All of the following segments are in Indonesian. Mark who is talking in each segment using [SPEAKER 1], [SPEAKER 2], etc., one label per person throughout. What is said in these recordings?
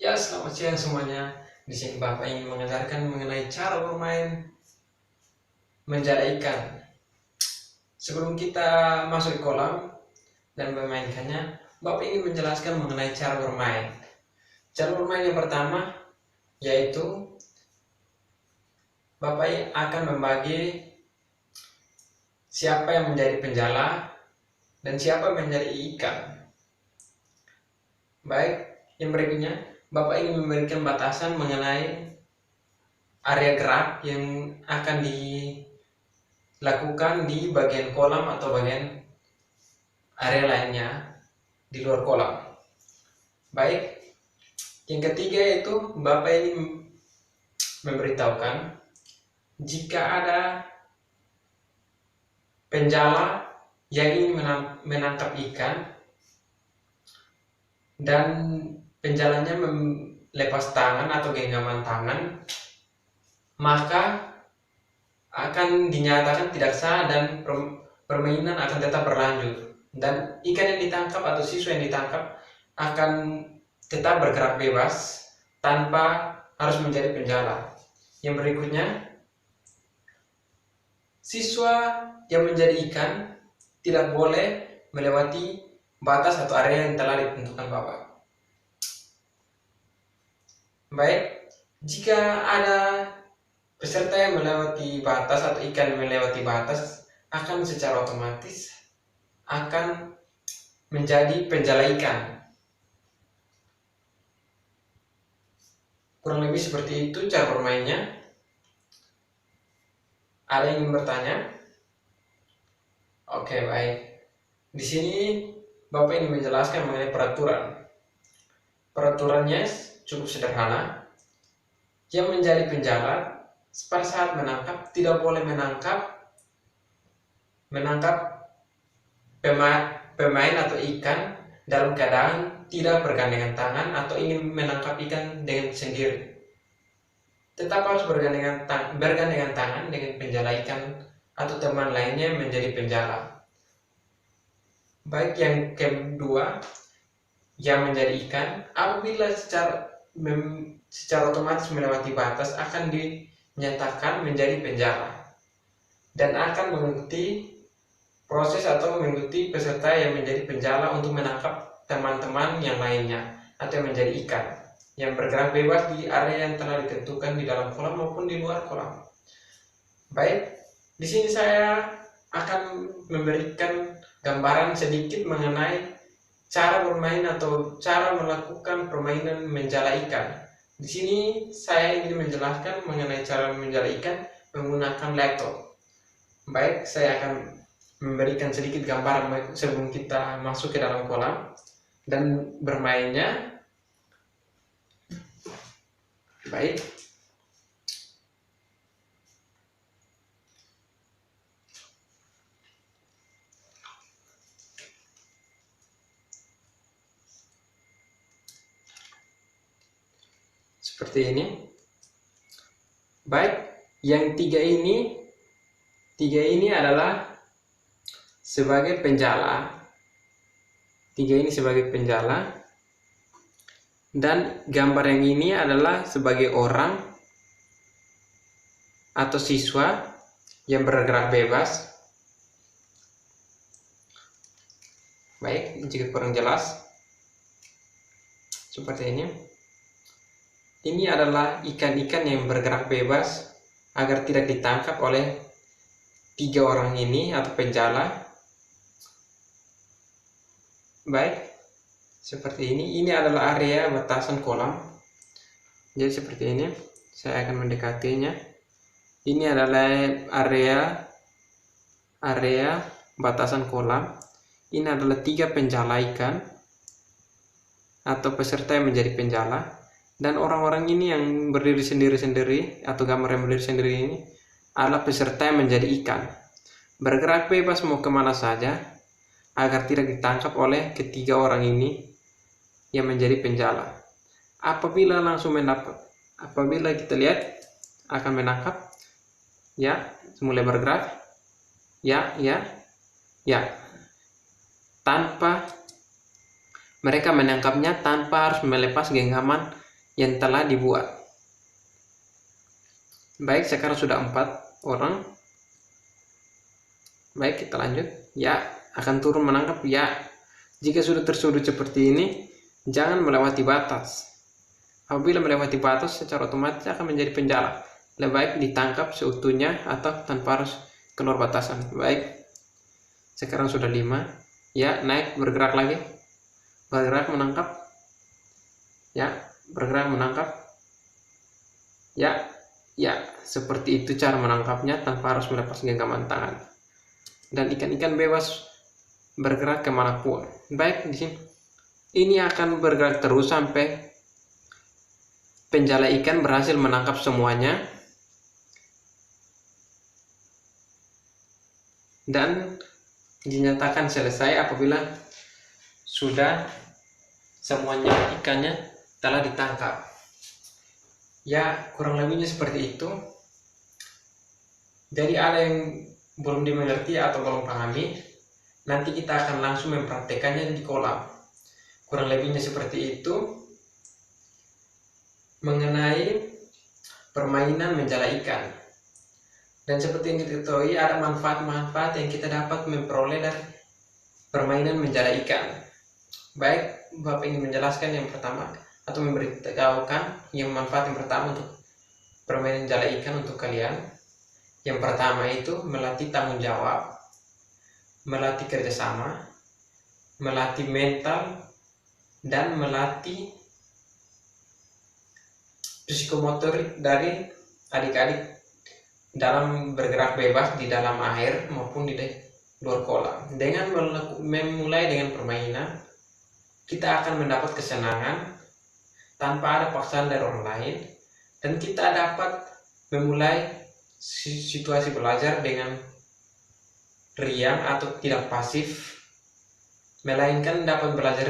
[SPEAKER 1] Ya, selamat siang semuanya. Di sini Bapak ingin mengajarkan mengenai cara bermain menjala ikan. Sebelum kita masuk ke kolam dan memainkannya, Bapak ingin menjelaskan mengenai cara bermain. Cara bermain yang pertama yaitu Bapak akan membagi siapa yang menjadi penjala dan siapa yang menjadi ikan. Baik, yang berikutnya Bapak ingin memberikan batasan mengenai area gerak yang akan dilakukan di bagian kolam atau bagian area lainnya di luar kolam. Baik, yang ketiga yaitu Bapak ingin memberitahukan jika ada penjala yang ingin menangkap ikan dan penjalanya melepas tangan atau genggaman tangan, maka akan dinyatakan tidak sah dan permainan akan tetap berlanjut, dan ikan yang ditangkap atau siswa yang ditangkap akan tetap bergerak bebas tanpa harus menjadi penjala. Yang berikutnya, siswa yang menjadi ikan tidak boleh melewati batas atau area yang telah ditentukan Bapak. Baik, jika ada peserta yang melewati batas atau ikan yang melewati batas, akan secara otomatis akan menjadi penjala ikan. Kurang lebih seperti itu cara bermainnya. Ada yang ingin bertanya? Oke, baik. Di sini Bapak ingin menjelaskan mengenai peraturan. Peraturannya cukup sederhana. Yang menjadi penjala pada saat menangkap tidak boleh menangkap pemain atau ikan dalam keadaan tidak bergandengan tangan atau ingin menangkap ikan dengan sendiri. Tetap harus bergandengan tangan dengan penjala ikan atau teman lainnya menjadi penjala. Baik, yang kedua, yang menjadi ikan apabila secara otomatis melewati batas akan dinyatakan menjadi penjala dan akan mengikuti proses atau mengikuti peserta yang menjadi penjala untuk menangkap teman-teman yang lainnya atau yang menjadi ikan yang bergerak bebas di area yang telah ditentukan di dalam kolam maupun di luar kolam. Baik, di sini saya akan memberikan gambaran sedikit mengenai cara bermain atau cara melakukan permainan menjala ikan. Di sini saya ingin menjelaskan mengenai cara menjala ikan menggunakan laptop. Baik, saya akan memberikan sedikit gambaran sebelum kita masuk ke dalam kolam dan bermainnya. Baik. Seperti ini. Baik, yang tiga ini adalah sebagai penjala. Tiga ini sebagai penjala. Dan gambar yang ini adalah sebagai orang atau siswa yang bergerak bebas. Baik, jika kurang jelas seperti ini. Ini adalah ikan-ikan yang bergerak bebas agar tidak ditangkap oleh tiga orang ini atau penjala. Baik, seperti ini. Ini adalah area batasan kolam. Jadi seperti ini. Saya akan mendekatinya. Ini adalah area batasan kolam. Ini adalah tiga penjala ikan atau peserta yang menjadi penjala. Dan orang-orang ini yang berdiri sendiri-sendiri atau gambar yang berdiri sendiri ini adalah peserta yang menjadi ikan. Bergerak bebas mau kemana saja agar tidak ditangkap oleh ketiga orang ini yang menjadi penjala. Apabila kita lihat akan menangkap, ya, mulai bergerak, ya, tanpa mereka menangkapnya tanpa harus melepas genggaman yang telah dibuat. Baik, sekarang sudah 4 orang. Baik, kita lanjut. Ya, akan turun menangkap. Ya, jika sudah tersudut seperti ini, jangan melewati batas. Apabila melewati batas, secara otomatis akan menjadi penjara. Lebih baik ditangkap seutuhnya atau tanpa harus keluar batasan. Baik, sekarang sudah 5. Ya, naik, bergerak lagi. Bergerak menangkap. Ya, bergerak menangkap. Ya, seperti itu cara menangkapnya tanpa harus melepas genggaman tangan. Dan ikan-ikan bebas bergerak kemanapun. Baik, di sini ini akan bergerak terus sampai penjala ikan berhasil menangkap semuanya. Dan dinyatakan selesai apabila sudah semuanya ikannya telah ditangkap. Ya, kurang lebihnya seperti itu. Jadi ada yang belum dimengerti atau belum pahami, nanti kita akan langsung mempraktekannya di kolam. Kurang lebihnya seperti itu mengenai permainan menjala ikan. Dan seperti yang kita ketahui, ada manfaat-manfaat yang kita dapat memperoleh dari permainan menjala ikan. Baik, Bapak ingin menjelaskan yang pertama atau memberitahukan yang manfaat yang pertama untuk permainan menjala ikan untuk kalian. Yang pertama itu melatih tanggung jawab, melatih kerjasama, melatih mental, dan melatih psikomotorik dari adik-adik dalam bergerak bebas di dalam air maupun di luar kolam. Dengan memulai dengan permainan, kita akan mendapat kesenangan tanpa ada paksaan dari orang lain, dan kita dapat memulai situasi belajar dengan riang atau tidak pasif, melainkan dapat belajar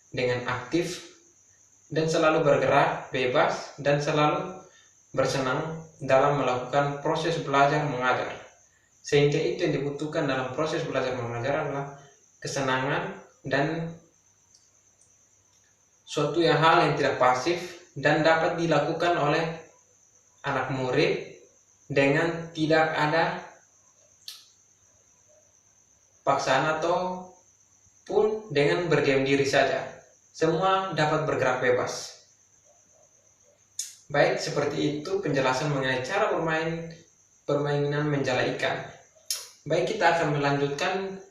[SPEAKER 1] dengan aktif dan selalu bergerak bebas dan selalu bersenang dalam melakukan proses belajar mengajar. Sehingga itu yang dibutuhkan dalam proses belajar mengajar adalah kesenangan dan suatu hal yang tidak pasif dan dapat dilakukan oleh anak murid dengan tidak ada paksaan ataupun dengan berdiam diri saja. Semua dapat bergerak bebas. Baik, seperti itu penjelasan mengenai cara permainan menjala ikan. Baik, kita akan melanjutkan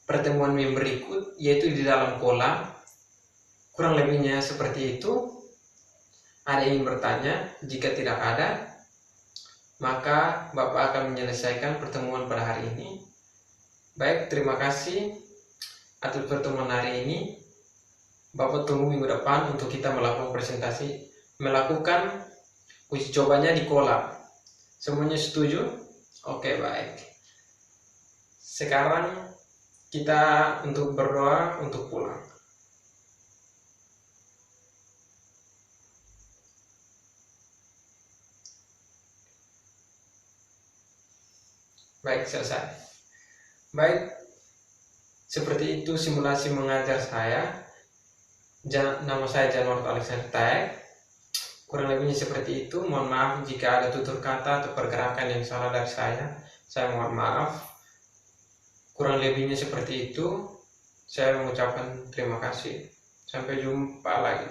[SPEAKER 1] pertemuan yang berikut, yaitu di dalam kolam. Kurang lebihnya seperti itu. Ada yang ingin bertanya? Jika tidak ada, maka Bapak akan menyelesaikan pertemuan pada hari ini. Baik, terima kasih atas pertemuan hari ini. Bapak tunggu minggu depan untuk kita melakukan presentasi, melakukan uji cobanya di kolam. Semuanya setuju? Oke, baik. Sekarang kita untuk berdoa untuk pulang. Baik, selesai. Baik, seperti itu simulasi mengajar saya. Nama saya Janwar Alexander Taek. Kurang lebihnya seperti itu. Mohon maaf jika ada tutur kata atau pergerakan yang salah dari saya. Saya mohon maaf. Kurang lebihnya seperti itu. Saya mengucapkan terima kasih. Sampai jumpa lagi.